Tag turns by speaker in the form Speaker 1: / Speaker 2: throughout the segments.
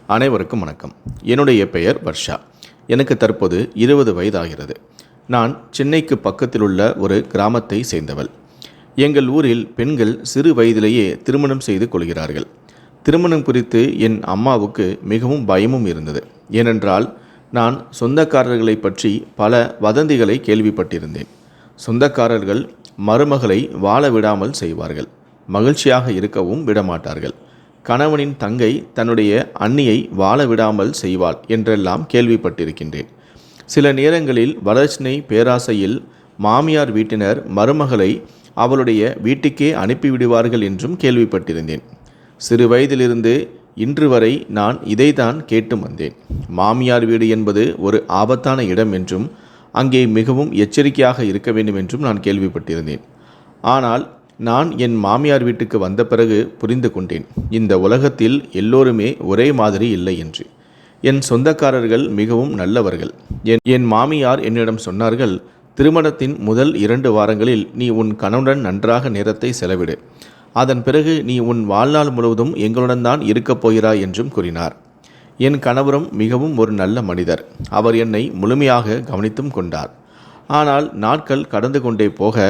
Speaker 1: அனைவருக்கும் வணக்கம். என்னுடைய பெயர் வர்ஷா. எனக்கு தற்போது 20 வயதாகிறது. நான் சென்னைக்கு பக்கத்தில் உள்ள ஒரு கிராமத்தை சேர்ந்தவள். எங்கள் ஊரில் பெண்கள் சிறு வயதிலேயே திருமணம் செய்து கொள்கிறார்கள். திருமணம் குறித்து என் அம்மாவுக்கு மிகவும் பயமும் இருந்தது. ஏனென்றால் நான் சொந்தக்காரர்களை பற்றி பல வதந்திகளை கேள்விப்பட்டிருந்தேன். சொந்தக்காரர்கள் மருமகளை வாழ விடாமல் செய்வார்கள், மகிழ்ச்சியாக இருக்கவும் விடமாட்டார்கள். கணவனின் தங்கை தன்னுடைய அண்ணியை வாழ விடாமல் செய்வாள் என்றெல்லாம் கேள்விப்பட்டிருக்கின்றேன். சில நேரங்களில் வரட்சணை பேராசையில் மாமியார் வீட்டினர் மருமகளை அவளுடைய வீட்டுக்கே அனுப்பிவிடுவார்கள் என்றும் கேள்விப்பட்டிருந்தேன். சிறு வயதிலிருந்து இன்று வரை நான் இதைத்தான் கேட்டு வந்தேன். மாமியார் வீடு என்பது ஒரு ஆபத்தான இடம் என்றும் அங்கே மிகவும் எச்சரிக்கையாக இருக்க வேண்டும் என்றும் நான் கேள்விப்பட்டிருந்தேன். ஆனால் நான் என் மாமியார் வீட்டுக்கு வந்த பிறகு புரிந்து கொண்டேன், இந்த உலகத்தில் எல்லோருமே ஒரே மாதிரி இல்லை என்று. என் சொந்தக்காரர்கள் மிகவும் நல்லவர்கள். என் மாமியார் என்னிடம் சொன்னார்கள், திருமணத்தின் முதல் 2 வாரங்களில் நீ உன் கணவனுடன் நன்றாக நேரத்தை செலவிடு. அதன் பிறகு நீ உன் வாழ்நாள் முழுவதும் எங்களுடன் தான் இருக்கப் போகிறாய் என்றும் கூறினார். என் கணவரும் மிகவும் ஒரு நல்ல மனிதர். அவர் என்னை முழுமையாக கவனித்தும் கொண்டார். ஆனால் நாட்கள் கடந்து கொண்டே போக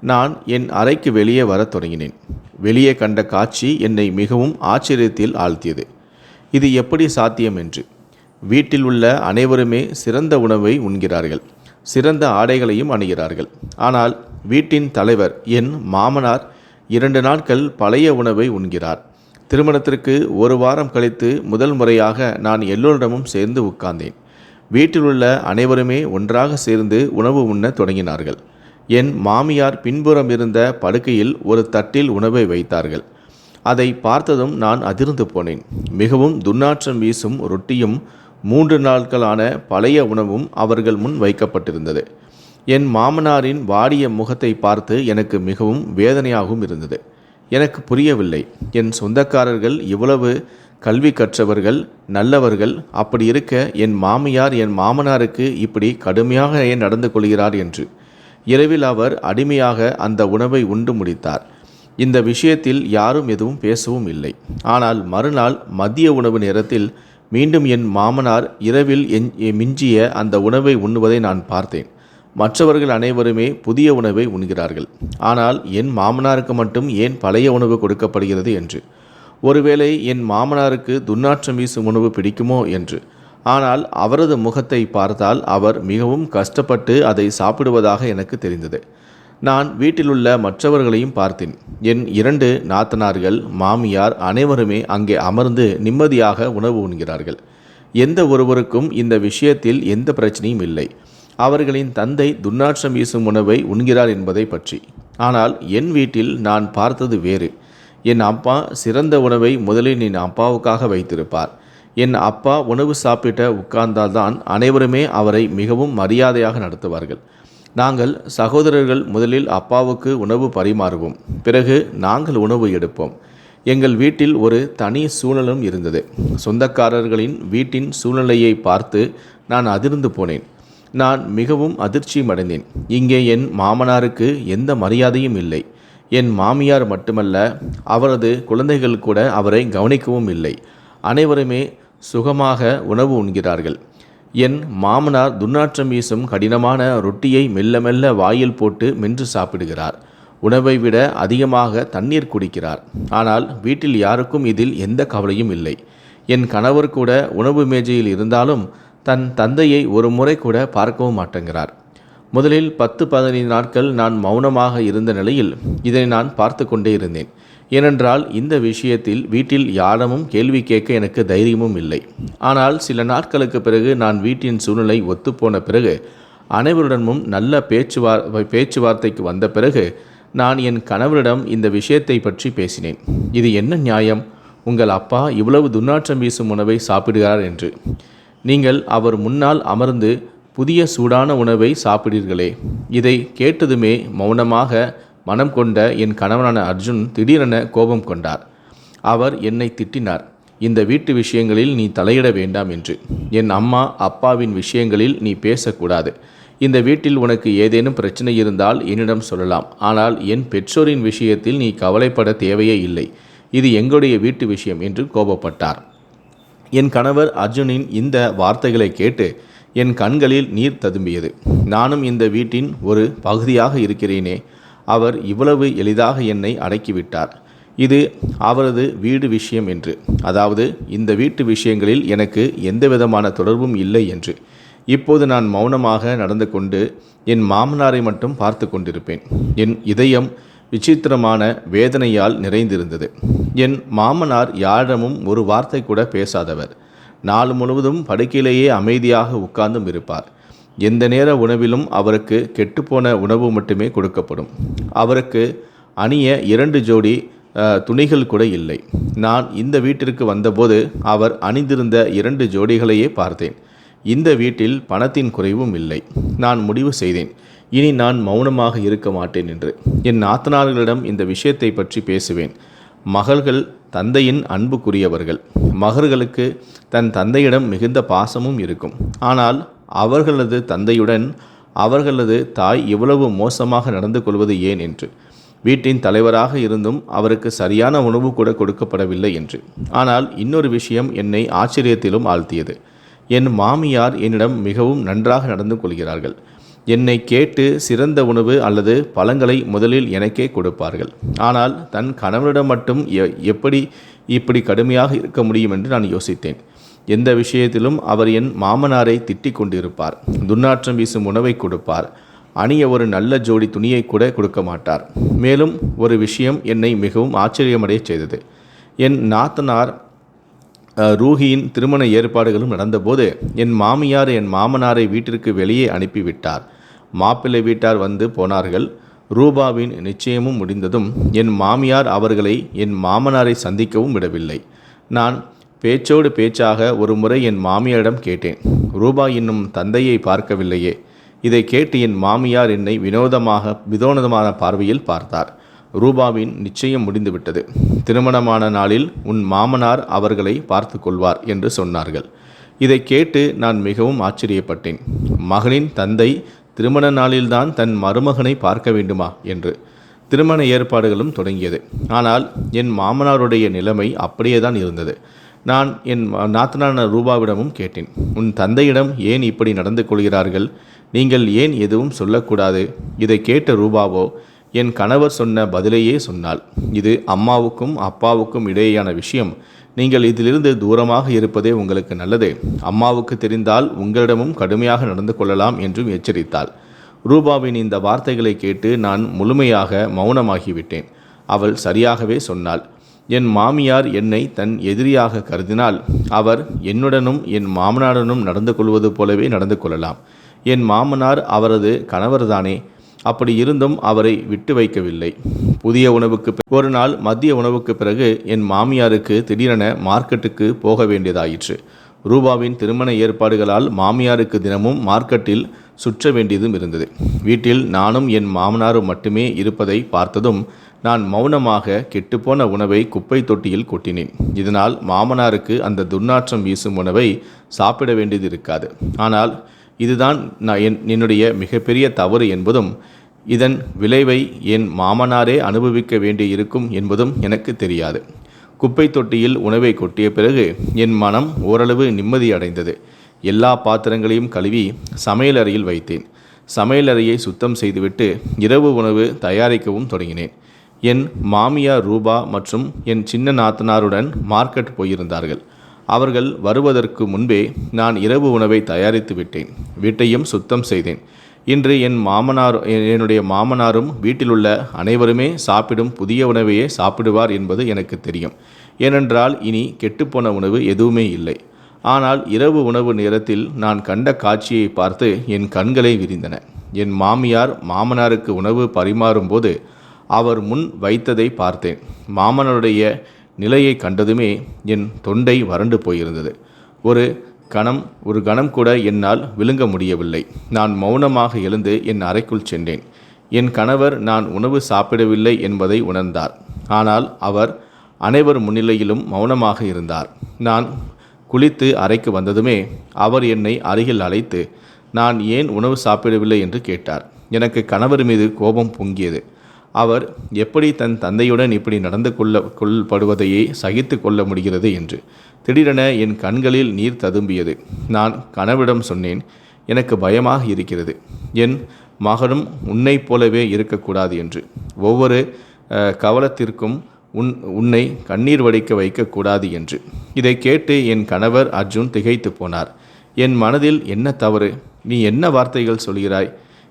Speaker 1: நான் என் அறைக்கு வெளியே வரத் தொடங்கினேன். வெளியே கண்ட காட்சி என்னை மிகவும் ஆச்சரியத்தில் ஆழ்த்தியது. இது எப்படி சாத்தியம் என்று. வீட்டில் உள்ள அனைவருமே சிறந்த உணவை உண்கிறார்கள், சிறந்த ஆடைகளையும் அணிகிறார்கள். ஆனால் வீட்டின் தலைவர் என் மாமனார் 2 நாட்கள் பழைய உணவை உண்கிறார். திருமணத்திற்கு 1 வாரம் கழித்து முதல் முறையாக நான் எல்லோரிடமும் சேர்ந்து உட்கார்ந்தேன். வீட்டில் உள்ள அனைவருமே ஒன்றாக சேர்ந்து உணவு உண்ண தொடங்கினார்கள். என் மாமியார் பின்புறம் இருந்த படுக்கையில் ஒரு தட்டில் உணவை வைத்தார்கள். அதை பார்த்ததும் நான் அதிர்ந்து போனேன். மிகவும் துர்நாற்றம் வீசும் ரொட்டியும் 3 நாட்களான பழைய உணவும் அவர்கள் முன் வைக்கப்பட்டிருந்தது. என் மாமனாரின் வாடிய முகத்தை பார்த்து எனக்கு மிகவும் வேதனையாகவும் இருந்தது. எனக்கு புரியவில்லை. என் சொந்தக்காரர்கள் இவ்வளவு கல்வி கற்றவர்கள், நல்லவர்கள். அப்படி இருக்க என் மாமியார் என் மாமனாருக்கு இப்படி கடுமையாக ஏன் நடந்து கொள்கிறார் என்று. இரவில் அவர் அடிமையாக அந்த உணவை உண்டு முடித்தார். இந்த விஷயத்தில் யாரும் எதுவும் பேசவும் இல்லை. ஆனால் மறுநாள் மதிய உணவு நேரத்தில் மீண்டும் என் மாமனார் இரவில் மிஞ்சிய அந்த உணவை உண்ணுவதை நான் பார்த்தேன். மற்றவர்கள் அனைவருமே புதிய உணவை உண்கிறார்கள். ஆனால் என் மாமனாருக்கு மட்டும் ஏன் பழைய உணவு கொடுக்கப்படுகிறது என்று. ஒருவேளை என் மாமனாருக்கு துர்நாற்றம் வீசும் உணவு பிடிக்குமோ என்று. ஆனால் அவரது முகத்தை பார்த்தால் அவர் மிகவும் கஷ்டப்பட்டு அதை சாப்பிடுவதாக எனக்கு தெரிந்தது. நான் வீட்டிலுள்ள மற்றவர்களையும் பார்த்தேன். என் 2 நாத்தனார்கள், மாமியார் அனைவருமே அங்கே அமர்ந்து நிம்மதியாக உணவு உண்கிறார்கள். எந்த ஒருவருக்கும் இந்த விஷயத்தில் எந்த பிரச்சனையும் இல்லை. அவர்களின் தந்தை துர்நாற்றம் வீசும் உணவை உண்கிறார் என்பதை பற்றி. ஆனால் என் வீட்டில் நான் பார்த்தது வேறு. என் அப்பா சிறந்த உணவை முதலில் என் அப்பாவுக்காக வைத்திருப்பார். என் அப்பா உணவு சாப்பிட்ட உட்கார்ந்தால்தான் அனைவருமே அவரை மிகவும் மரியாதையாக நடத்துவார்கள். நாங்கள் சகோதரர்கள் முதலில் அப்பாவுக்கு உணவு பரிமாறுவோம், பிறகு நாங்கள் உணவு எடுப்போம். எங்கள் வீட்டில் ஒரு தனி சூழலும் இருந்தது. சொந்தக்காரர்களின் வீட்டின் சூழ்நிலையை பார்த்து நான் அதிர்ந்து போனேன். நான் மிகவும் அதிர்ச்சியும் அடைந்தேன். இங்கே என் மாமனாருக்கு எந்த மரியாதையும் இல்லை. என் மாமியார் மட்டுமல்ல, அவரது குழந்தைகள் கூட அவரை கவனிக்கவும் இல்லை. அனைவருமே சுகமாக உணவு உண்கிறார்கள். என் மாமனார் துர்நாற்றம் வீசும் கடினமான ரொட்டியை மெல்ல மெல்ல வாயில் போட்டு மென்று சாப்பிடுகிறார். உணவை விட அதிகமாக தண்ணீர் குடிக்கிறார். ஆனால் வீட்டில் யாருக்கும் இதில் எந்த கவலையும் இல்லை. என் கணவர் கூட உணவு மேஜையில் இருந்தாலும் தன் தந்தையை ஒரு முறை கூட பார்க்கவும் மாட்டேங்கிறார். முதலில் 10-15 நாட்கள் நான் மௌனமாக இருந்த நிலையில் இதை நான் பார்த்து கொண்டே இருந்தேன். ஏனென்றால் இந்த விஷயத்தில் வீட்டில் யாரிடமும் கேள்வி கேட்க எனக்கு தைரியமும் இல்லை. ஆனால் சில நாட்களுக்கு பிறகு நான் வீட்டின் சூழ்நிலை ஒத்துப்போன பிறகு, அனைவருடனும் நல்ல பேச்சுவார்த்தைக்கு வந்த பிறகு நான் என் கணவரிடம் இந்த விஷயத்தை பற்றி பேசினேன். இது என்ன நியாயம்? உங்கள் அப்பா இவ்வளவு துர்நாற்றம் வீசும் உணவை சாப்பிடுகிறார் என்று. நீங்கள் அவர் முன்னால் அமர்ந்து புதிய சூடான உணவை சாப்பிடுகிறீர்களே. இதை கேட்டதுமே மௌனமாக மனம் கொண்ட என் கணவனான அர்ஜுன் திடீரென கோபம் கொண்டார். அவர் என்னை திட்டினார், இந்த வீட்டு விஷயங்களில் நீ தலையிட வேண்டாம் என்று. என் அம்மா அப்பாவின் விஷயங்களில் நீ பேசக்கூடாது. இந்த வீட்டில் உனக்கு ஏதேனும் பிரச்சனை இருந்தால் என்னிடம் சொல்லலாம். ஆனால் என் பெற்றோரின் விஷயத்தில் நீ கவலைப்பட தேவையே இல்லை. இது எங்களுடைய வீட்டு விஷயம் என்று கோபப்பட்டார். என் கணவர் அர்ஜுனின் இந்த வார்த்தைகளை கேட்டு என் கண்களில் நீர் ததும்பியது. நானும் இந்த வீட்டின் ஒரு பகுதியாக இருக்கிறேனே, அவர் இவ்வளவு எளிதாக என்னை அடக்கிவிட்டார். இது அவரது வீடு விஷயம் என்று, அதாவது இந்த வீட்டு விஷயங்களில் எனக்கு எந்தவிதமான தொடர்பும் இல்லை என்று. இப்போது நான் மௌனமாக நடந்து கொண்டு என் மாமனாரை மட்டும் பார்த்து கொண்டிருப்பேன். என் இதயம் விசித்திரமான வேதனையால் நிறைந்திருந்தது. என் மாமனார் யாரிடமும் ஒரு வார்த்தை கூட பேசாதவர். நாள் முழுவதும் படுக்கையிலேயே அமைதியாக உட்கார்ந்தும் இருப்பார். எந்த நேர உணவிலும் அவருக்கு கெட்டுப்போன உணவு மட்டுமே கொடுக்கப்படும். அவருக்கு அணிய 2 ஜோடி துணிகள் கூட இல்லை. நான் இந்த வீட்டிற்கு வந்தபோது அவர் அணிந்திருந்த 2 ஜோடிகளையே பார்த்தேன். இந்த வீட்டில் பணத்தின் குறைவும் இல்லை. நான் முடிவு செய்தேன், இனி நான் மௌனமாக இருக்க மாட்டேன் என்று. என் நாத்தனார்களிடம் இந்த விஷயத்தை பற்றி பேசுவேன். மகள்கள் தந்தையின் அன்புக்குரியவர்கள். மகள்களுக்கு தன் தந்தையிடம் மிகுந்த பாசமும் இருக்கும். ஆனால் அவர்களது தந்தையுடன் அவர்களது தாய் இவ்வளவு மோசமாக நடந்து கொள்வது ஏன் என்று. வீட்டின் தலைவராக இருந்தும் அவருக்கு சரியான உணவு கூட கொடுக்கப்படவில்லை என்று. ஆனால் இன்னொரு விஷயம் என்னை ஆச்சரியத்திலும் ஆழ்த்தியது. என் மாமியார் என்னிடம் மிகவும் நன்றாக நடந்து கொள்கிறார்கள். என்னை கேட்டு சிறந்த உணவு அல்லது பழங்களை முதலில் எனக்கே கொடுப்பார்கள். ஆனால் தன் கணவனிடம் மட்டும் எப்படி இப்படி கடுமையாக இருக்க முடியும் என்று நான் யோசித்தேன். எந்த விஷயத்திலும் அவர் என் மாமனாரை திட்டிக் கொண்டிருப்பார். துர்நாற்றம் வீசும் உணவை கொடுப்பார். அணிய ஒரு நல்ல ஜோடி துணியை கூட கொடுக்க மாட்டார். மேலும் ஒரு விஷயம் என்னை மிகவும் ஆச்சரியமடைய செய்தது. என் நாத்தனார் ரூஹியின் திருமண ஏற்பாடுகளும் நடந்தபோது என் மாமியார் என் மாமனாரை வீட்டிற்கு வெளியே அனுப்பிவிட்டார். மாப்பிள்ளை வீட்டார் வந்து போனார்கள். ரூபாவின் நிச்சயமும் முடிந்ததும் என் மாமியார் அவர்களை என் மாமனாரை சந்திக்கவும் விடவில்லை. நான் பேச்சோடு பேச்சாக ஒரு முறை என் மாமியாரிடம் கேட்டேன், ரூபா இன்னும் தந்தையை பார்க்கவில்லையே. இதை கேட்டு என் மாமியார் என்னை வினோதமான பார்வையில் பார்த்தார். ரூபாவின் நிச்சயம் முடிந்துவிட்டது. திருமணமான நாளில் உன் மாமனார் அவர்களை பார்த்து கொள்வார் என்று சொன்னார்கள். இதை கேட்டு நான் மிகவும் ஆச்சரியப்பட்டேன். மகனின் தந்தை திருமண நாளில்தான் தன் மருமகனை பார்க்க வேண்டுமா என்று. திருமண ஏற்பாடுகளும் தொடங்கியது. ஆனால் என் மாமனாருடைய நிலைமை அப்படியேதான் இருந்தது. நான் என் நாத்தனான ரூபாவிடமும் கேட்டேன், உன் தந்தையிடம் ஏன் இப்படி நடந்து கொள்கிறார்கள்? நீங்கள் ஏன் எதுவும் சொல்லக்கூடாது? இதை கேட்ட ரூபாவோ என் கணவர் சொன்ன பதிலையே சொன்னாள். இது அம்மாவுக்கும் அப்பாவுக்கும் இடையேயான விஷயம். நீங்கள் இதிலிருந்து தூரமாக இருப்பதே உங்களுக்கு நல்லது. அம்மாவுக்கு தெரிந்தால் உங்களிடமும் கடுமையாக நடந்து கொள்ளலாம் என்றும் எச்சரித்தாள். ரூபாவின் இந்த வார்த்தைகளை கேட்டு நான் முழுமையாக மௌனமாகிவிட்டேன். அவள் சரியாகவே சொன்னாள். என் மாமியார் என்னை தன் எதிரியாக கருதினால் அவர் என்னுடனும் என் மாமனாருடனும் நடந்து கொள்வது போலவே நடந்து கொள்ளலாம். என் மாமனார் அவரது கணவர்தானே. அப்படி இருந்தும் அவரை விட்டு வைக்கவில்லை. புதிய உணவுக்கு ஒரு நாள் மதிய உணவுக்கு பிறகு என் மாமியாருக்கு திடீரென மார்க்கெட்டுக்கு போக வேண்டியதாயிற்று. ரூபாவின் திருமண ஏற்பாடுகளால் மாமியாருக்கு தினமும் மார்க்கெட்டில் சுற்ற வேண்டியதும் இருந்தது. வீட்டில் நானும் என் மாமனாரும் மட்டுமே இருப்பதை பார்த்ததும் நான் மௌனமாக கெட்டுப்போன உணவை குப்பை தொட்டியில் கொட்டினேன். இதனால் மாமனாருக்கு அந்த துர்நாற்றம் வீசும் உணவை சாப்பிட வேண்டியது இருக்காது. ஆனால் இதுதான் என்னுடைய மிகப்பெரிய தவறு என்பதும் இதன் விளைவை என் மாமனாரே அனுபவிக்க வேண்டியிருக்கும் என்பதும் எனக்கு தெரியாது. குப்பை தொட்டியில் உணவை கொட்டிய பிறகு என் மனம் ஓரளவு நிம்மதி அடைந்தது. எல்லா பாத்திரங்களையும் கழுவி சமையலறையில் வைத்தேன். சமையலறையை சுத்தம் செய்துவிட்டு இரவு உணவு தயாரிக்கவும் தொடங்கினேன். என் மாமியார் ரூபா மற்றும் என் சின்ன நாத்தனாருடன் மார்க்கெட் போயிருந்தார்கள். அவர்கள் வருவதற்கு முன்பே நான் இரவு உணவை தயாரித்து விட்டேன். வீட்டையும் சுத்தம் செய்தேன். இன்று என்னுடைய மாமனாரும் வீட்டிலுள்ள அனைவருமே சாப்பிடும் புதிய உணவையே சாப்பிடுவார் என்பது எனக்கு தெரியும். ஏனென்றால் இனி கெட்டுப்போன உணவு எதுவுமே இல்லை. ஆனால் இரவு உணவு நேரத்தில் நான் கண்ட காட்சியை பார்த்து என் கண்களை விரிந்தன. என் மாமியார் மாமனாருக்கு உணவு பரிமாறும்போது அவர் முன் வைத்ததை பார்த்தேன். மாமனாருடைய நிலையை கண்டதுமே என் தொண்டை வறண்டு போயிருந்தது. ஒரு கணம் கூட என்னால் விழுங்க முடியவில்லை. நான் மௌனமாக எழுந்து என் அறைக்குள் சென்றேன். என் கணவர் நான் உணவு சாப்பிடவில்லை என்பதை உணர்ந்தார். ஆனால் அவர் அனைவர் முன்னிலையிலும் மௌனமாக இருந்தார். நான் குளித்து அறைக்கு வந்ததுமே அவர் என்னை அருகில் அழைத்து நான் ஏன் உணவு சாப்பிடவில்லை என்று கேட்டார். எனக்கு கணவர் மீது கோபம் பொங்கியது. அவர் எப்படி தன் தந்தையுடன் இப்படி நடந்து கொள்ளப்படுவதையே சகித்து கொள்ள முடிகிறது என்று. திடீரென என் கண்களில் நீர் ததும்பியது. நான் கணவரிடம் சொன்னேன், எனக்கு பயமாக இருக்கிறது. என் மகனும் உன்னைப் போலவே இருக்கக்கூடாது என்று. ஒவ்வொரு கவலத்திற்கும் உன்னை கண்ணீர் வடிக்க வைக்கக்கூடாது என்று. இதை கேட்டு என் கணவர் அர்ஜுன் திகைத்து போனார். என் மனதில் என்ன தவறு? நீ என்ன வார்த்தைகள் சொல்கிறாய்?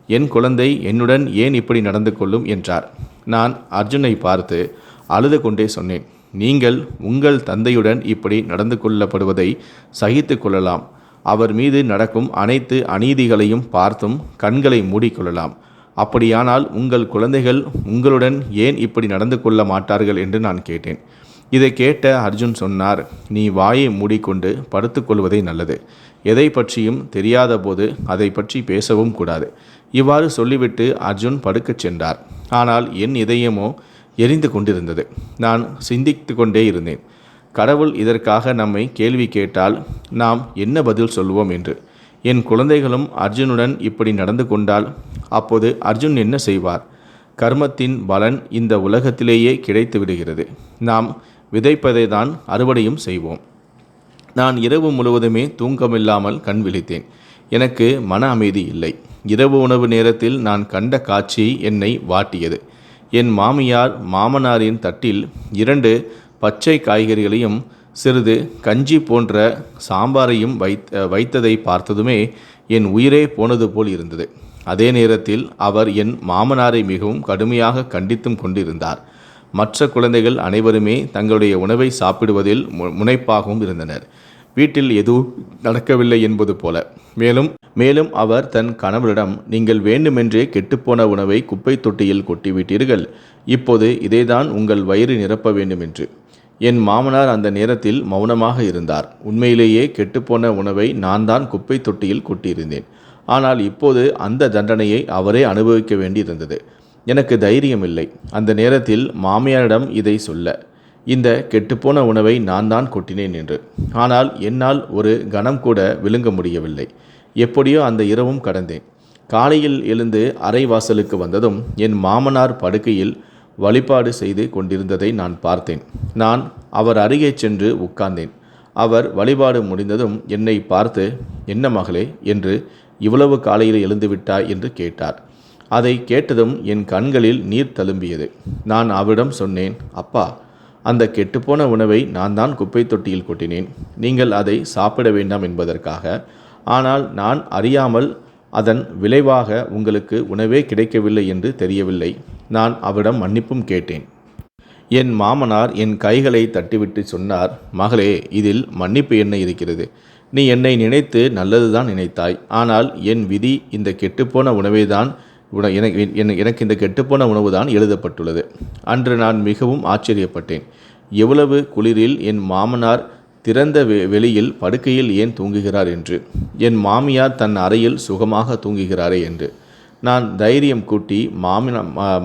Speaker 1: என் குழந்தை என்னுடன் ஏன் இப்படி நடந்து கொள்ளும் என்றார். நான் அர்ஜுனை பார்த்து அழுது கொண்டே சொன்னேன், நீங்கள் உங்கள் தந்தையுடன் இப்படி நடந்து கொள்ளப்படுவதை சகித்து கொள்ளலாம். அவர் மீது நடக்கும் அனைத்து அநீதிகளையும் பார்த்தும் கண்களை மூடிக்கொள்ளலாம். அப்படியானால் உங்கள் குழந்தைகள் உங்களுடன் ஏன் இப்படி நடந்து கொள்ள மாட்டார்கள் என்று நான் கேட்டேன். இதை கேட்ட அர்ஜுன் சொன்னார், நீ வாயை மூடிக்கொண்டு படுத்துக்கொள்வதே நல்லது. எதை பற்றியும் தெரியாத போது அதை பற்றி பேசவும் கூடாது. இவ்வாறு சொல்லிவிட்டு அர்ஜுன் படுக்கச் சென்றார். ஆனால் என் இதயமோ எரிந்து கொண்டிருந்தது. நான் சிந்தித்து கொண்டே இருந்தேன். கடவுள் இதற்காக நம்மை கேள்வி கேட்டால் நாம் என்ன பதில் சொல்வோம் என்று. என் குழந்தைகளும் அர்ஜுனுடன் இப்படி நடந்து கொண்டால் அப்போது அர்ஜுன் என்ன செய்வார்? கர்மத்தின் பலன் இந்த உலகத்திலேயே கிடைத்து விடுகிறது. நாம் விதைப்பதை தான் அறுவடையும் செய்வோம். நான் இரவு முழுவதுமே தூக்கமில்லாமல் கண் விழித்தேன். எனக்கு மன அமைதி இல்லை. இரவு உணவு நேரத்தில் நான் கண்ட காட்சி என்னை வாட்டியது. என் மாமனாரின் தட்டில் 2 பச்சை காய்கறிகளையும் சிறிது கஞ்சி போன்ற சாம்பாரையும் வைத்ததை பார்த்ததுமே என் உயிரே போனது போல் இருந்தது. அதே நேரத்தில் அவர் என் மாமனாரை மிகவும் கடுமையாக கண்டித்தும் கொண்டிருந்தார். மற்ற குழந்தைகள் அனைவருமே தங்களுடைய உணவை சாப்பிடுவதில் முனைப்பாகவும் இருந்தனர். வீட்டில் எதுவும் நடக்கவில்லை என்பது போல. மேலும் அவர் தன் கணவரிடம், நீங்கள் வேண்டுமென்றே கெட்டுப்போன உணவை குப்பை தொட்டியில் கொட்டிவிட்டீர்கள். இப்போது இதைதான் உங்கள் வயிறு நிரப்ப வேண்டும் என்று. என் மாமனார் அந்த நேரத்தில் மௌனமாக இருந்தார். உண்மையிலேயே கெட்டுப்போன உணவை நான் தான் குப்பை தொட்டியில் கொட்டியிருந்தேன். ஆனால் இப்போது அந்த தண்டனையை அவரே அனுபவிக்க வேண்டியிருந்தது. எனக்கு தைரியம் இல்லை அந்த நேரத்தில் மாமியாரிடம் இதை சொல்ல. இந்த கெட்டுப்போன உணவை நான் தான் கொட்டினேன் என்று. ஆனால் என்னால் ஒரு கணம் கூட விழுங்க முடியவில்லை. எப்படியோ அந்த இரவும் கடந்தேன். காலையில் எழுந்து அறை வாசலுக்கு வந்ததும் என் மாமனார் படுக்கையில் வழிபாடு செய்து கொண்டிருந்ததை நான் பார்த்தேன். நான் அவர் அருகே சென்று உட்கார்ந்தேன். அவர் வழிபாடு முடிந்ததும் என்னை பார்த்து, என்ன மகளே என்று இவ்வளவு காலையில் எழுந்துவிட்டாய் என்று கேட்டார். அதை கேட்டதும் என் கண்களில் நீர் தளும்பியது. நான் அவரிடம் சொன்னேன், அப்பா, அந்த கெட்டுப்போன உணவை நான் தான் குப்பை தொட்டியில் கொட்டினேன். நீங்கள் அதை சாப்பிட வேண்டாம் என்பதற்காக. ஆனால் நான் அறியாமல் அதன் விளைவாக உங்களுக்கு உணவே கிடைக்கவில்லை என்று தெரியவில்லை. நான் அவரிடம் மன்னிப்பும் கேட்டேன். என் மாமனார் என் கைகளை தட்டிவிட்டு சொன்னார், மகளே, இதில் மன்னிப்பு என்ன இருக்கிறது? நீ என்னை நினைத்து நல்லதுதான் நினைத்தாய். ஆனால் என் விதி இந்த கெட்டுப்போன உணவை தான் எனக்கு இந்த கெட்டுப்போன உணவு தான் எழுதப்பட்டுள்ளது. அன்று நான் மிகவும் ஆச்சரியப்பட்டேன். எவ்வளவு குளிரில் என் மாமனார் திறந்த வெளியில் படுக்கையில் ஏன் தூங்குகிறார் என்று. என் மாமியார் தன் அறையில் சுகமாக தூங்குகிறாரே என்று. நான் தைரியம் கூட்டி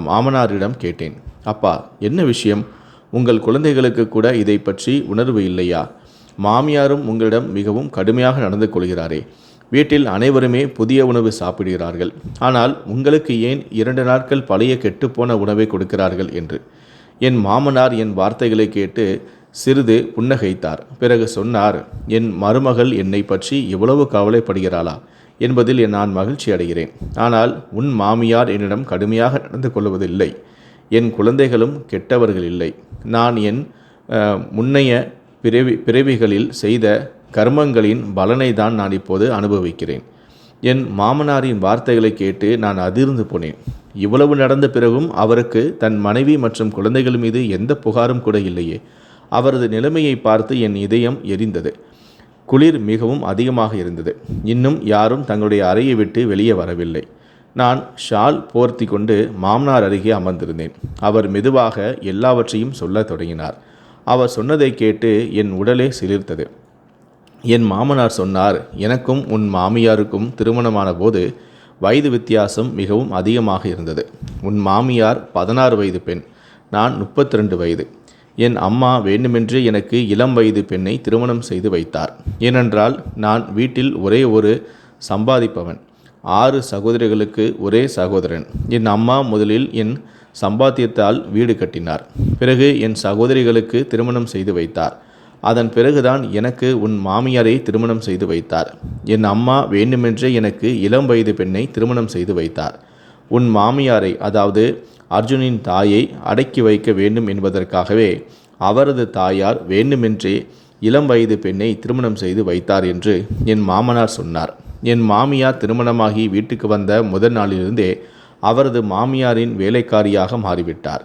Speaker 1: மாமனாரிடம் கேட்டேன், அப்பா, என்ன விஷயம்? உங்கள் குழந்தைகளுக்கு கூட இதை பற்றி உணர்வு இல்லையா? மாமியாரும் உங்களிடம் மிகவும் கடுமையாக நடந்து கொள்கிறாரே. வீட்டில் அனைவருமே புதிய உணவு சாப்பிடுகிறார்கள். ஆனால் உங்களுக்கு ஏன் 2 நாட்கள் பழைய கெட்டுப்போன உணவை கொடுக்கிறார்கள் என்று. என் மாமனார் என் வார்த்தைகளை கேட்டு சிறிது புன்னகைத்தார். பிறகு சொன்னார், என் மருமகள் என்னை பற்றி எவ்வளவு கவலைப்படுகிறாளா என்பதில் நான் மகிழ்ச்சி அடைகிறேன். ஆனால் உன் மாமியார் என்னிடம் கடுமையாக நடந்து கொள்வதில்லை. என் குழந்தைகளும் கெட்டவர்கள் இல்லை. நான் என் முன்னைய பிறவிகளில் செய்த கர்மங்களின் பலனை தான் நான் இப்போது அனுபவிக்கிறேன். என் மாமனாரின் வார்த்தைகளை கேட்டு நான் அதிர்ந்து போனேன். இவ்வளவு நடந்த பிறகும் அவருக்கு தன் மனைவி மற்றும் குழந்தைகள் மீது எந்த புகாரும் கூட இல்லையே. அவரது நிலைமையை பார்த்து என் இதயம் எரிந்தது. குளிர் மிகவும் அதிகமாக இருந்தது. இன்னும் யாரும் தங்களுடைய அறையை விட்டு வெளியே வரவில்லை. நான் ஷால் போர்த்தி கொண்டு மாமனார் அருகே அமர்ந்திருந்தேன். அவர் மெதுவாக எல்லாவற்றையும் சொல்ல தொடங்கினார். அவர் சொன்னதை கேட்டு என் உடலே சிலிர்த்தது. என் மாமனார் சொன்னார், எனக்கும் உன் மாமியாருக்கும் திருமணமான போது வயது வித்தியாசம் மிகவும் அதிகமாக இருந்தது. உன் மாமியார் 16 வயது பெண், நான் 32 வயது. என் அம்மா வேண்டுமென்று எனக்கு இளம் வயது பெண்ணை திருமணம் செய்து வைத்தார். ஏனென்றால் நான் வீட்டில் ஒரே ஒரு சம்பாதிப்பவன். 6 சகோதரிகளுக்கு ஒரே சகோதரன். என் அம்மா முதலில் என் சம்பாத்தியத்தால் வீடு கட்டினார். பிறகு என் சகோதரிகளுக்கு திருமணம் செய்து வைத்தார். அதன் பிறகுதான் எனக்கு உன் மாமியாரை திருமணம் செய்து வைத்தார். என் அம்மா வேண்டுமென்றே எனக்கு இளம் வயது பெண்ணை திருமணம் செய்து வைத்தார். உன் மாமியாரை, அதாவது அர்ஜுனின் தாயை அடக்கி வைக்க வேண்டும் என்பதற்காகவே அவரது தாயார் வேண்டுமென்றே இளம் வயது பெண்ணை திருமணம் செய்து வைத்தார் என்று என் மாமனார் சொன்னார். என் மாமியார் திருமணமாகி வீட்டுக்கு வந்த முதல் நாளிலிருந்தே அவரது மாமியாரின் வேலைக்காரியாக மாறிவிட்டார்.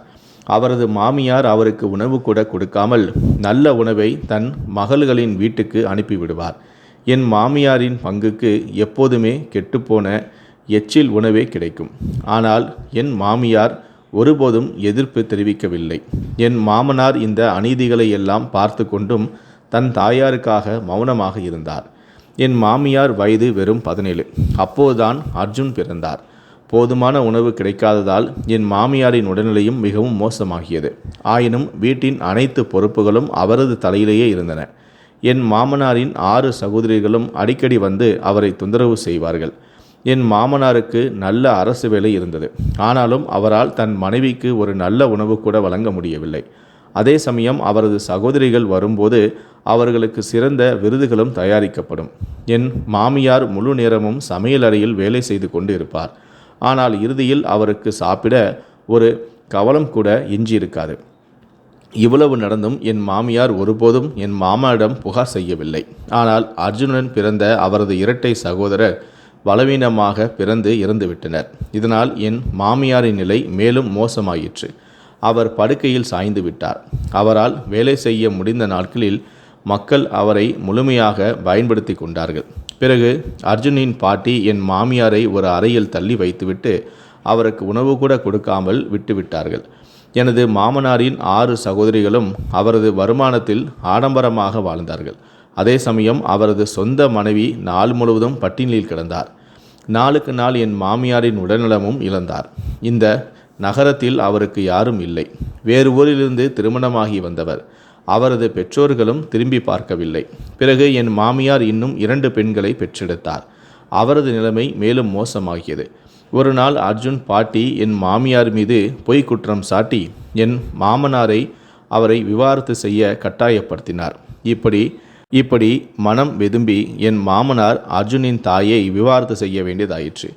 Speaker 1: அவரது மாமியார் அவருக்கு உணவு கூட கொடுக்காமல் நல்ல உணவை தன் மகள்களின் வீட்டுக்கு அனுப்பிவிடுவார். என் மாமியாரின் பங்குக்கு எப்போதுமே கெட்டுப்போன எச்சில் உணவே கிடைக்கும். ஆனால் என் மாமியார் ஒருபோதும் எதிர்ப்பு தெரிவிக்கவில்லை. என் மாமனார் இந்த அநீதிகளை எல்லாம் பார்த்து கொண்டும் தன் தாயாருக்காக மௌனமாக இருந்தார். என் மாமியார் வயது வெறும் 17. அப்போதுதான் அர்ஜுன் பிறந்தார். போதுமான உணவு கிடைக்காததால் என் மாமியாரின் உடல்நிலையும் மிகவும் மோசமாகியது. ஆயினும் வீட்டின் அனைத்து பொறுப்புகளும் அவரது தலையிலேயே இருந்தன. என் மாமனாரின் 6 சகோதரிகளும் அடிக்கடி வந்து அவரை தொந்தரவு செய்வார்கள். என் மாமனாருக்கு நல்ல அரசு வேலை இருந்தது. ஆனாலும் அவரால் தன் மனைவிக்கு ஒரு நல்ல உணவு கூட வழங்க முடியவில்லை. அதே சமயம் அவரது சகோதரிகள் வரும்போது அவர்களுக்கு சிறந்த விருதுகளும் தயாரிக்கப்படும். என் மாமியார் முழு நேரமும் சமையல் அறையில் வேலை செய்து கொண்டு இருப்பார். ஆனால் இறுதியில் அவருக்கு சாப்பிட ஒரு கவலம் கூட எஞ்சியிருக்காது. இவ்வளவு நடந்தும் என் மாமியார் ஒருபோதும் என் மாமாவிடம் புகார் செய்யவில்லை. ஆனால் அர்ஜுனன் பிறந்த அவரது இரட்டை சகோதரர் பலவீனமாக பிறந்து இறந்துவிட்டனர். இதனால் என் மாமியாரின் நிலை மேலும் மோசமாயிற்று. அவர் படுக்கையில் சாய்ந்து விட்டார். அவரால் வேலை செய்ய முடிந்த நாட்களில் மக்கள் அவரை முழுமையாக பயன்படுத்தி கொண்டார்கள். பிறகு அர்ஜுனின் பாட்டி என் மாமியாரை ஒரு அறையில் தள்ளி வைத்துவிட்டு அவருக்கு உணவு கூட கொடுக்காமல் விட்டுவிட்டார்கள். எனது மாமனாரின் 6 சகோதரிகளும் அவரது வருமானத்தில் ஆடம்பரமாக வாழ்ந்தார்கள். அதே சமயம் அவரது சொந்த மனைவி நாள் முழுவதும் பட்டினியில் கிடந்தார். நாளுக்கு நாள் என் மாமியாரின் உடல்நலமும் இழந்தார். இந்த நகரத்தில் அவருக்கு யாரும் இல்லை. வேறு ஊரிலிருந்து திருமணமாகி வந்தவர். அவரது பெற்றோர்களும் திரும்பி பார்க்கவில்லை. பிறகு என் மாமியார் இன்னும் 2 பெண்களை பெற்றெடுத்தார். அவரது நிலைமை மேலும் மோசமாகியது. ஒரு நாள் அர்ஜுன் பாட்டி என் மாமியார் மீது பொய் குற்றம் சாட்டி என் மாமனாரை அவரை விவாகரத்து செய்ய கட்டாயப்படுத்தினார். இப்படி மனம் வெதும்பி என் மாமனார் அர்ஜுனின் தாயை விவாகரத்து செய்ய வேண்டியதாயிற்று.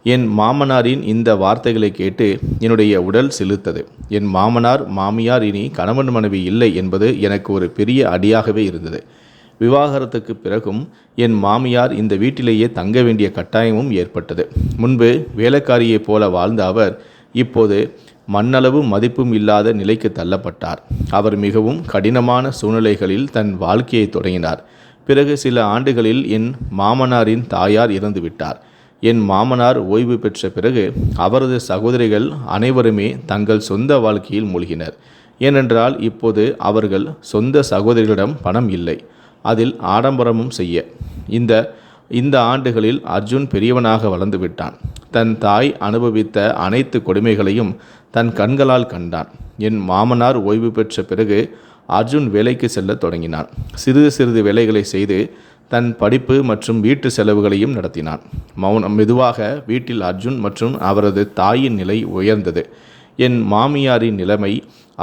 Speaker 1: என் மாமனாரின் இந்த வார்த்தைகளை கேட்டு என்னுடைய உடல் சிலிர்த்தது. என் மாமியார் இனி கணவன் மனைவி இல்லை என்பது எனக்கு ஒரு பெரிய அடியாகவே இருந்தது. விவாகரத்துக்கு பிறகும் என் மாமியார் இந்த வீட்டிலேயே தங்க வேண்டிய கட்டாயமும் ஏற்பட்டது. முன்பு வேலைக்காரியைப் போல வாழ்ந்த அவர் இப்போது மண்ணளவு மதிப்பும் இல்லாத நிலைக்கு தள்ளப்பட்டார். அவர் மிகவும் கடினமான சூழ்நிலைகளில் தன் வாழ்க்கையை தொடங்கினார். பிறகு சில ஆண்டுகளில் என் மாமனாரின் தாயார் இறந்துவிட்டார். என் மாமனார் ஓய்வு பெற்ற பிறகு அவரது சகோதரிகள் அனைவருமே தங்கள் சொந்த வாழ்க்கையில் மூழ்கினர். ஏனென்றால் இப்போது அவர்கள் சொந்த சகோதரிகளிடம் பணம் இல்லை. அதில் ஆடம்பரமும் செய்ய இந்த ஆண்டுகளில் அர்ஜுன் பெரியவனாக வளர்ந்து விட்டான். தன் தாய் அனுபவித்த அனைத்து கொடுமைகளையும் தன் கண்களால் கண்டான். என் மாமனார் ஓய்வு பெற்ற பிறகு அர்ஜுன் வேலைக்கு செல்ல தொடங்கினான். சிறிது வேலைகளை செய்து தன் படிப்பு மற்றும் வீட்டு செலவுகளையும் நடத்தினான். மெதுவாக வீட்டில் அர்ஜுன் மற்றும் அவரது தாயின் நிலை உயர்ந்தது. என் மாமியாரின் நிலைமை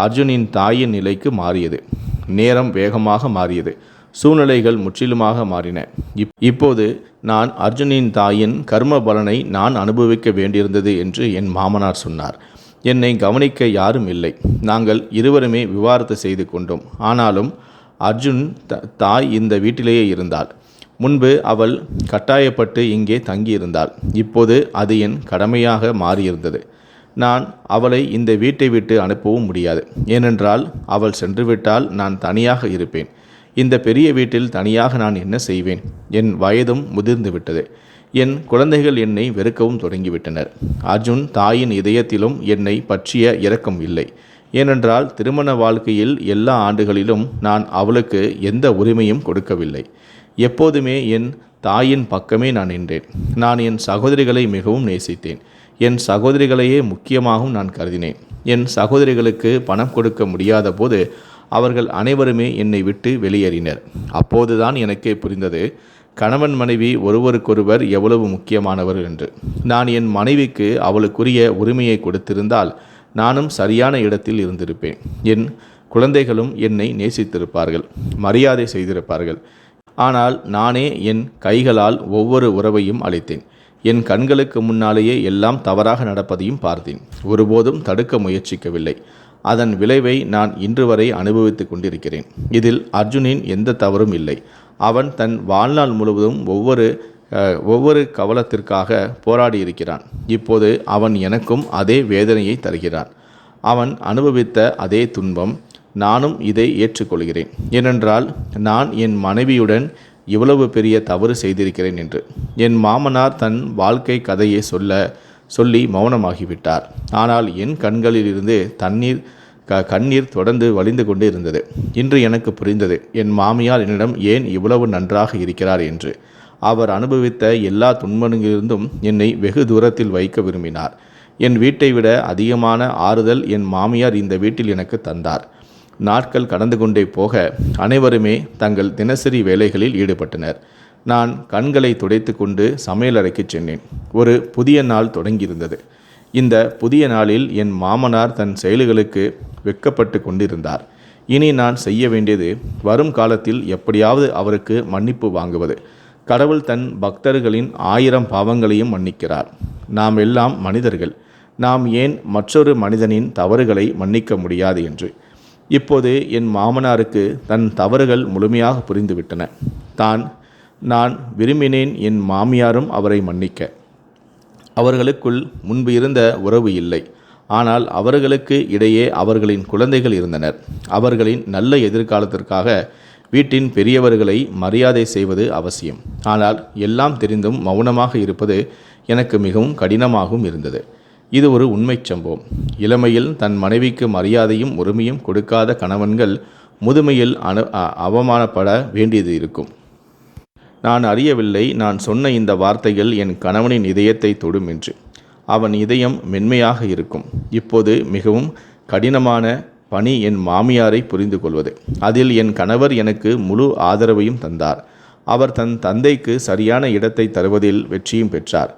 Speaker 1: அர்ஜுனின் தாயின் நிலைக்கு மாறியது. நேரம் வேகமாக மாறியது. சூழ்நிலைகள் முற்றிலுமாக மாறின. இப்போது நான் அர்ஜுனின் தாயின் கர்ம பலனை நான் அனுபவிக்க வேண்டியிருந்தது என்று என் மாமனார் சொன்னார். என்னை கவனிக்க யாரும் இல்லை. நாங்கள் இருவருமே விவாகரத்து செய்து கொண்டோம். ஆனாலும் அர்ஜுன் தாய் இந்த வீட்டிலேயே இருந்தாள். முன்பு அவள் கட்டாயப்பட்டு இங்கே தங்கியிருந்தாள். இப்போது அது என் கடமையாக மாறியிருந்தது. நான் அவளை இந்த வீட்டை விட்டு அனுப்பவும் முடியாது. ஏனென்றால் அவள் சென்றுவிட்டால் நான் தனியாக இருப்பேன். இந்த பெரிய வீட்டில் தனியாக நான் என்ன செய்வேன்? என் வயதும் முதிர்ந்து விட்டது. என் குழந்தைகள் என்னை வெறுக்கவும் தொடங்கிவிட்டனர். அர்ஜுன் தாயின் இதயத்திலும் என்னை பற்றிய இரக்கம் இல்லை. ஏனென்றால் திருமண வாழ்க்கையில் எல்லா ஆண்டுகளிலும் நான் அவளுக்கு எந்த உரிமையும் கொடுக்கவில்லை. எப்போதுமே என் தாயின் பக்கமே நான் நின்றேன். நான் என் சகோதரிகளை மிகவும் நேசித்தேன். என் சகோதரிகளையே முக்கியமாகவும் நான் கருதினேன். என் சகோதரிகளுக்கு பணம் கொடுக்க முடியாத போது அவர்கள் அனைவருமே என்னை விட்டு வெளியேறினர். அப்போதுதான் எனக்கே புரிந்தது, கணவன் மனைவி ஒருவருக்கொருவர் எவ்வளவு முக்கியமானவர் என்று. நான் என் மனைவிக்கு அவளுக்குரிய உரிமையை கொடுத்திருந்தால் நானும் சரியான இடத்தில் இருந்திருப்பேன். என் குழந்தைகளும் என்னை நேசித்திருப்பார்கள், மரியாதை செய்திருப்பார்கள். ஆனால் நானே என் கைகளால் ஒவ்வொரு உறவையும் அளித்தேன். என் கண்களுக்கு முன்னாலேயே எல்லாம் தவறாக நடப்பதையும் பார்த்தேன். ஒருபோதும் தடுக்க முயற்சிக்கவில்லை. அதன் விளைவை நான் இன்று வரை அனுபவித்து கொண்டிருக்கிறேன். இதில் அர்ஜுனின் எந்த தவறும் இல்லை. அவன் தன் வாழ்நாள் முழுவதும் ஒவ்வொரு கவலத்திற்காக போராடி இருக்கிறான். இப்போது அவன் எனக்கும் அதே வேதனையை தருகிறான். அவன் அனுபவித்த அதே துன்பம். நானும் இதை ஏற்றுக்கொள்கிறேன். ஏனென்றால் நான் என் மனைவியுடன் இவ்வளவு பெரிய தவறு செய்திருக்கிறேன் என்று. என் மாமனார் தன் வாழ்க்கை கதையை சொல்லி மௌனமாகிவிட்டார். ஆனால் என் கண்களிலிருந்து கண்ணீர் தொடர்ந்து வழிந்து கொண்டு இருந்தது. இன்று எனக்கு புரிந்தது, என் மாமியார் என்னிடம் ஏன் இவ்வளவு நன்றாக இருக்கிறார் என்று. அவர் அனுபவித்த எல்லா துன்பங்களிலிருந்தும் என்னை வெகு தூரத்தில் வைக்க விரும்பினார். என் வீட்டை விட அதிகமான ஆறுதல் என் மாமியார் இந்த வீட்டில் எனக்கு தந்தார். நாட்கள் கடந்து கொண்டே போக அனைவருமே தங்கள் தினசரி வேலைகளில் ஈடுபட்டனர். நான் கண்களை துடைத்து கொண்டு சமையலறைக்கு சென்றேன். ஒரு புதிய நாள் தொடங்கியிருந்தது. இந்த புதிய நாளில் என் மாமனார் தன் செயல்களுக்கு வெட்கப்பட்டு கொண்டிருந்தார். இனி நான் செய்ய வேண்டியது வரும் காலத்தில் எப்படியாவது அவருக்கு மன்னிப்பு வாங்குவது. கடவுள் தன் பக்தர்களின் 1000 பாவங்களையும் மன்னிக்கிறார். நாம் எல்லாம் மனிதர்கள். நாம் ஏன் மற்றொரு மனிதனின் தவறுகளை மன்னிக்க முடியாது என்று. இப்போது என் மாமனாருக்கு தன் தவறுகள் முழுமையாக புரிந்துவிட்டன. நான் விரும்பினேன் என் மாமியாரும் அவரை மன்னிக்க. அவர்களுக்குள் முன்பு இருந்த உறவு இல்லை. ஆனால் அவர்களுக்கு இடையே அவர்களின் குழந்தைகள் இருந்தனர். அவர்களின் நல்ல எதிர்காலத்திற்காக வீட்டின் பெரியவர்களை மரியாதை செய்வது அவசியம். ஆனால் எல்லாம் தெரிந்தும் மௌனமாக இருப்பது எனக்கு மிகவும் கடினமாகவும் இருந்தது. இது ஒரு உண்மைச் சம்பவம். இளமையில் தன் மனைவிக்கு மரியாதையும் உரிமையும் கொடுக்காத கணவன்கள் முதுமையில் அவமானப்பட வேண்டியது இருக்கும். நான் அறியவில்லை, நான் சொன்ன இந்த வார்த்தைகள் என் கணவனின் இதயத்தை தொடும் என்று. அவன் இதயம் மென்மையாக இருக்கும். இப்போது மிகவும் கடினமான பணி என் மாமியாரை புரிந்து கொள்வது. அதில் என் கணவர் எனக்கு முழு ஆதரவையும் தந்தார். அவர் தன் தந்தைக்கு சரியான இடத்தை தருவதில் வெற்றியும் பெற்றார்.